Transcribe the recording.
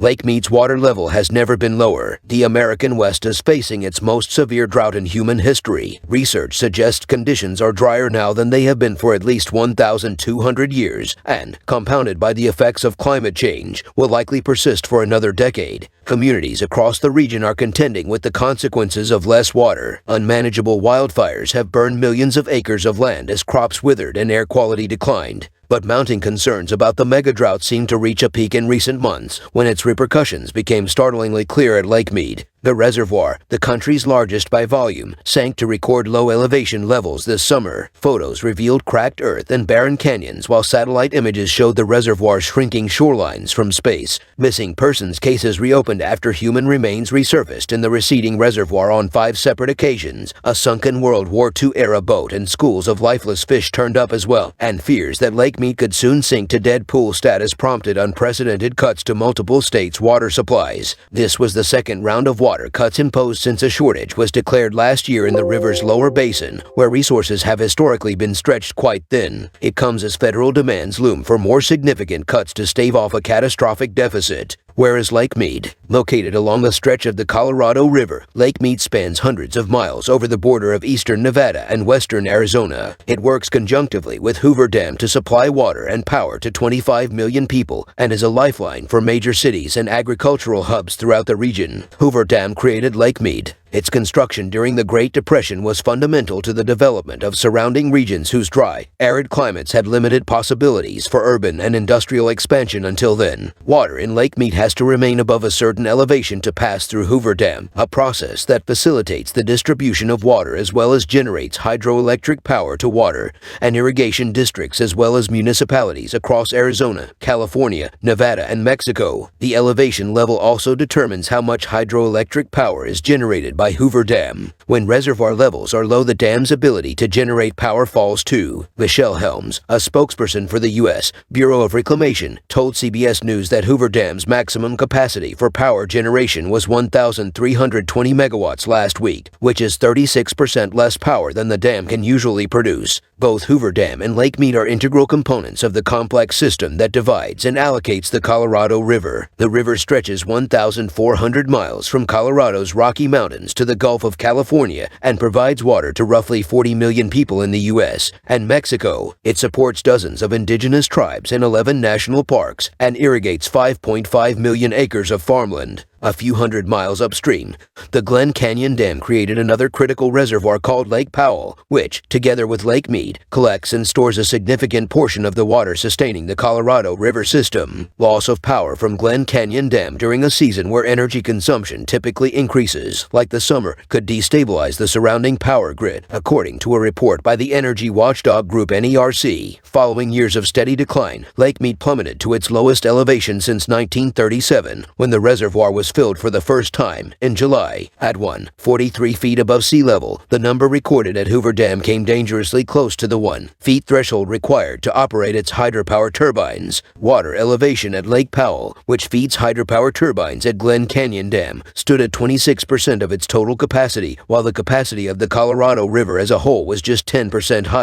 Lake Mead's water level has never been lower. The American West is facing its most severe drought in human history. Research suggests conditions are drier now than they have been for at least 1,200 years, and, compounded by the effects of climate change, will likely persist for another decade. Communities across the region are contending with the consequences of less water. Unmanageable wildfires have burned millions of acres of land as crops withered and air quality declined. But mounting concerns about the mega-drought seem to reach a peak in recent months, when its repercussions became startlingly clear at Lake Mead. The reservoir, the country's largest by volume, sank to record low elevation levels this summer. Photos revealed cracked earth and barren canyons, while satellite images showed the reservoir's shrinking shorelines from space. Missing persons cases reopened after human remains resurfaced in the receding reservoir on 5 separate occasions. A sunken World War II-era boat and schools of lifeless fish turned up as well, and fears that Lake Mead could soon sink to dead pool status prompted unprecedented cuts to multiple states' water supplies. This was the second round of water cuts imposed since a shortage was declared last year in the river's lower basin, where resources have historically been stretched quite thin. It comes as federal demands loom for more significant cuts to stave off a catastrophic deficit. Whereas Lake Mead, located along a stretch of the Colorado River, Lake Mead spans hundreds of miles over the border of eastern Nevada and western Arizona. It works conjunctively with Hoover Dam to supply water and power to 25 million people and is a lifeline for major cities and agricultural hubs throughout the region. Hoover Dam created Lake Mead. Its construction during the Great Depression was fundamental to the development of surrounding regions whose dry, arid climates had limited possibilities for urban and industrial expansion until then. Water in Lake Mead has to remain above a certain elevation to pass through Hoover Dam, a process that facilitates the distribution of water as well as generates hydroelectric power to water and irrigation districts as well as municipalities across Arizona, California, Nevada, and Mexico. The elevation level also determines how much hydroelectric power is generated by Hoover Dam. When reservoir levels are low, the dam's ability to generate power falls too. Michelle Helms, a spokesperson for the U.S. Bureau of Reclamation, told CBS News that Hoover Dam's maximum capacity for power generation was 1,320 megawatts last week, which is 36% less power than the dam can usually produce. Both Hoover Dam and Lake Mead are integral components of the complex system that divides and allocates the Colorado River. The river stretches 1,400 miles from Colorado's Rocky Mountains to the Gulf of California and provides water to roughly 40 million people in the U.S. and Mexico. It supports dozens of indigenous tribes in 11 national parks and irrigates 5.5 million acres of farmland. A few hundred miles upstream, the Glen Canyon Dam created another critical reservoir called Lake Powell, which, together with Lake Mead, collects and stores a significant portion of the water sustaining the Colorado River system. Loss of power from Glen Canyon Dam during a season where energy consumption typically increases, like the summer, could destabilize the surrounding power grid, according to a report by the energy watchdog group NERC. Following years of steady decline, Lake Mead plummeted to its lowest elevation since 1937, when the reservoir was filled for the first time in July. At 143 feet above sea level, the number recorded at Hoover Dam came dangerously close to the 1 feet threshold required to operate its hydropower turbines. Water elevation at Lake Powell, which feeds hydropower turbines at Glen Canyon Dam, stood at 26% of its total capacity, while the capacity of the Colorado River as a whole was just 10% higher.